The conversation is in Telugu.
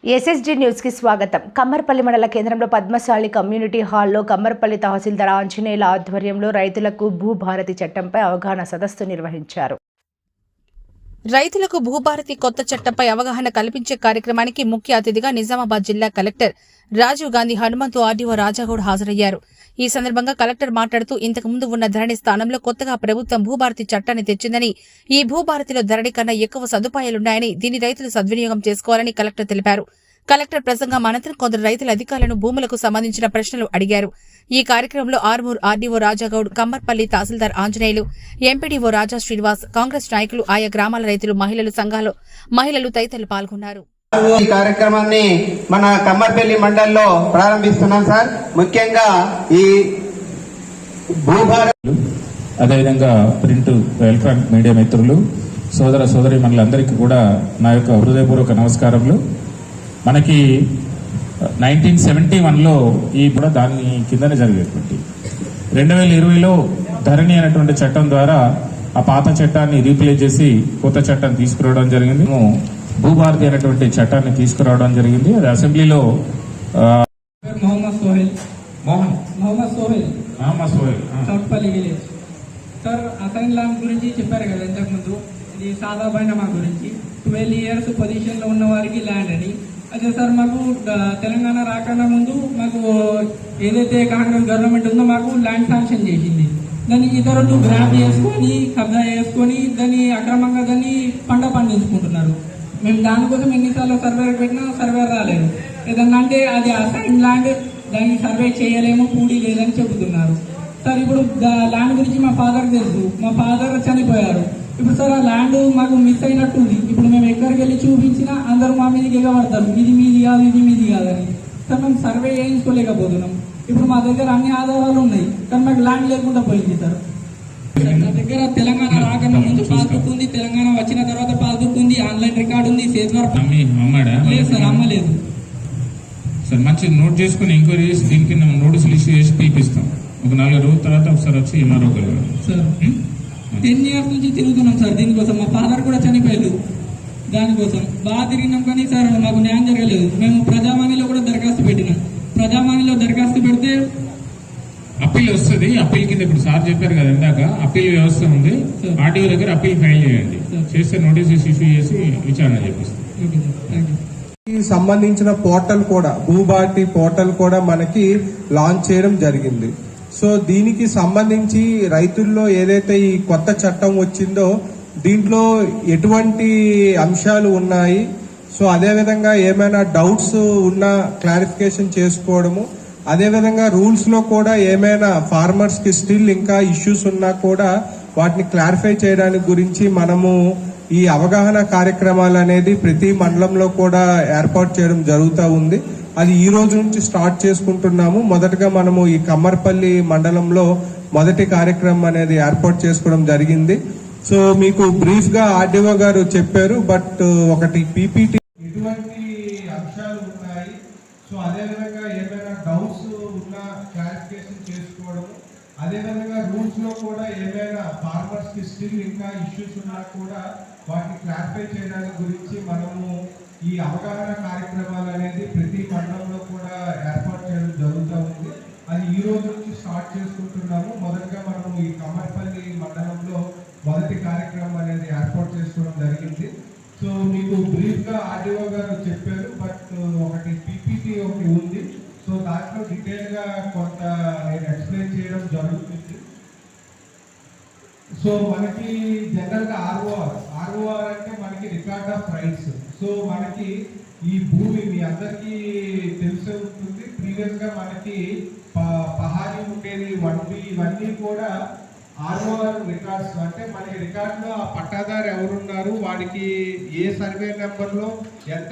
ఎస్ఎస్జీ న్యూస్ కి స్వాగతం. కమ్మర్పల్లి మండల కేంద్రంలో పద్మశాలి కమ్యూనిటీ హాల్లో కమ్మర్పల్లి తహసీల్దార్ ఆంజనేయుల ఆధ్వర్యంలో రైతులకు భూభారతి చట్టంపై అవగాహన సదస్సు నిర్వహించారు. రైతులకు భూభారతి కొత్త చట్టంపై అవగాహన కల్పించే కార్యక్రమానికి ముఖ్య అతిథిగా నిజామాబాద్ జిల్లా కలెక్టర్ రాజీవ్ గాంధీ హనుమంతు ఆర్డీఓ రాజాగౌడ్ హాజరయ్యారు. ఈ సందర్భంగా కలెక్టర్ మాట్లాడుతూ ఇంతకుముందు ఉన్న ధరణి స్థానంలో కొత్తగా ప్రభుత్వం భూభారతి చట్టాన్ని తెచ్చిందని, ఈ భూభారతిలో ధరణి కన్నా ఎక్కువ సదుపాయాలున్నాయని, దీన్ని రైతులు సద్వినియోగం చేసుకోవాలని కలెక్టర్ తెలిపారు. కలెక్టర్ ప్రసంగం అనంతరం కొందరు రైతుల అధికారులను భూములకు సంబంధించిన ప్రశ్నలు అడిగారు. ఈ కార్యక్రమంలో ఆర్మూర్ ఆర్డీఓ రాజాగౌడ్, కమ్మర్పల్లి తహసీల్దార్ ఆంజనేయులు, ఎంపీడీఓ రాజా శ్రీనివాస్, కాంగ్రెస్ నాయకులు, ఆయా గ్రామాల రైతులు, మహిళలు తదితరులు పాల్గొన్నారు. ఈ కార్యక్రమాన్ని మన కమ్మర్పల్లి మండలంలో ప్రారంభిస్తున్నాం సార్. ముఖ్యంగా ఈ భూభారతి అదేవిధంగా ప్రింట్ ఎలక్ట్రానిక్ మీడియా మిత్రులు, సోదర సోదరి మనలందరికీ కూడా నా యొక్క హృదయపూర్వక నమస్కారములు. మనకి 1971లో ఈ కూడా దాని కిందనే జరిగేటువంటి 2020లో ధరణి అనేటువంటి చట్టం ద్వారా ఆ పాత చట్టాన్ని రీప్లేస్ చేసి కొత్త చట్టాన్ని తీసుకురావడం జరిగింది. భూభారతి అనేటువంటి చట్టాన్ని తీసుకురావడం జరిగింది. అది అసెంబ్లీలో సార్ అసైన్ ల్యాండ్ గురించి చెప్పారు కదా ఇంతకుముందు. ఇది సాదా బైనామా గురించి 12 years పొజిషన్లో ఉన్న వారికి ల్యాండ్ అని. అదే సార్ మాకు తెలంగాణ రాకన్నా ముందు మాకు ఏదైతే కాంగ్రెస్ గవర్నమెంట్ ఉందో మాకు ల్యాండ్ శాంక్షన్ చేసింది. దాన్ని ఇతరులు గ్రాప్ చేసుకొని కబ్జా చేసుకొని దాన్ని అక్రమంగా దాన్ని పండించుకుంటున్నారు. మేము దానికోసం ఎన్నిసార్లు సర్వేర్ పెట్టినా సర్వేర్ రాలేదు. ఏదన్నా అంటే అది అసైన్ ల్యాండ్, దాన్ని సర్వే చేయలేము, కూడీ లేదని చెబుతున్నారు. సార్ ఇప్పుడు ల్యాండ్ గురించి మా ఫాదర్ తెలుసు, మా ఫాదర్ చనిపోయారు. ఇప్పుడు సార్ ఆ ల్యాండ్ మాకు మిస్ అయినట్టుంది. ఇప్పుడు మేము ఎక్కడికి వెళ్ళి చూపించినా అందరూ మా మీదకి ఎగబడతారు, ఇది మీది కాదు, ఇది మీది కాదని. సార్ మేము సర్వే చేయించుకోలేకపోతున్నాం. ఇప్పుడు మా దగ్గర అన్ని ఆధారాలు ఉన్నాయి, కానీ మాకు ల్యాండ్ లేకుండా పోయింది. సార్ నా దగ్గర తెలంగాణ రాకన్నా ముందు పాస్బుక్ ఉంది, తెలంగాణ వచ్చిన తర్వాత పాస్బుక్ ఉంది, ఆన్లైన్ రికార్డు ఉంది. లేదు సార్, అమ్మలేదు సార్. మంచి నోట్ చేసుకుని ఎంక్వైరీ చేసి దీనికి నోటీసులు ఇష్యూ చేసి పిలిపిస్తాం. ఒక 4 రోజుల తర్వాత ఒకసారి వచ్చి ఎంఆర్ఓ సార్. 10 years నుంచి తిరుగుతున్నాం సార్ దీనికోసం. మా ఫాదర్ కూడా చనిపోయారు, దానికోసం బాగా తిరిగినాం, కానీ సార్ మాకు న్యాయం జరగలేదు. మేము ప్రజావాణిలో కూడా దరఖాస్తు పెట్టినాం. ప్రజావాణిలో దరఖాస్తు పెడితే అప్పీల్ వస్తుంది. అప్పీల్ కింద ఇప్పుడు సార్ చెప్పారు కదా ఇందాక, అప్పీల్ వ్యవస్థ ఉంది. ఆర్టీఓ దగ్గర అప్పీల్ ఫైల్ చేయండి, చేస్తే నోటీసెస్ ఇష్యూ చేసి విచారణ చేపిస్తాం. సంబంధించిన పోర్టల్ కూడా, భూభారతి పోర్టల్ కూడా మనకి లాంచ్ చేయడం జరిగింది. సో దీనికి సంబంధించి రైతుల్లో ఏదైతే ఈ కొత్త చట్టం వచ్చిందో దీంట్లో ఎటువంటి అంశాలు ఉన్నాయి, సో అదేవిధంగా ఏమైనా డౌట్స్ ఉన్నా క్లారిఫికేషన్ చేసుకోవడము, అదేవిధంగా రూల్స్ లో కూడా ఏమైనా ఫార్మర్స్ కి స్టిల్ ఇంకా ఇష్యూస్ ఉన్నా కూడా వాటిని క్లారిఫై చేయడానికి గురించి మనము ఈ అవగాహన కార్యక్రమాలు అనేది ప్రతి మండలంలో కూడా ఏర్పాటు చేయడం జరుగుతూ ఉంది. అది ఈ రోజు నుంచి స్టార్ట్ చేసుకుంటున్నాము. మొదటగా మనము ఈ కమ్మర్పల్లి మండలంలో మొదటి కార్యక్రమం అనేది ఏర్పాటు చేసుకోవడం జరిగింది. సో మీకు బ్రీఫ్ గా ఆర్డీఓ గారు చెప్పారు, బట్ ఒకటి పీపీటీ ఎటువంటి అంశాలు ఉన్నాయి, సో అదేవిధంగా ఏమైనా డౌట్స్ ఉన్నా క్లారిఫికేషన్ చేసుకోవడం, అదేవిధంగా రూల్స్ లో కూడా ఏమైనా ఫార్మర్స్ కి స్టిల్ ఇంకా ఇష్యూస్ ఉన్నా కూడా వాటిని క్లారిఫై చేయడానికి గురించి మనము ఈ అవగాహన కార్యక్రమాలు అనేది ప్రతి మండలంలో కూడా ఏర్పాటు చేయడం జరుగుతూ ఉంది. అది ఈ రోజు నుంచి స్టార్ట్ చేసుకుంటున్నాము. మొదటగా మనము ఈ కమ్మర్పల్లి మండలంలో మొదటి కార్యక్రమం అనేది ఏర్పాటు చేసుకోవడం జరిగింది. సో మీకు బ్రీఫ్ గా ఆర్డీఓ గారు చెప్పారు, బట్ ఒకటి పీపీటీ ఒకటి ఉంది. సో దాంట్లో డీటెయిల్ గా కొంత నేను ఎక్స్ప్లెయిన్ చేయడం జరుగుతుంది. సో మనకి జనరల్ గా ఆర్ఓఆర్ అంటే మనకి రికార్డ్ ఆఫ్ రైట్స్. సో మనకి ఈ భూమి మీ అందరికీ తెలిసే ఉంటుంది. ప్రీవియస్ గా మనకి పహారీ ఉండేది, 1B, ఇవన్నీ కూడా ఆర్ఓఆర్ రికార్డ్స్. అంటే మనకి రికార్డ్ లో ఆ పట్టాదారు ఎవరున్నారు, వాడికి ఏ సర్వే నెంబర్ లో ఎంత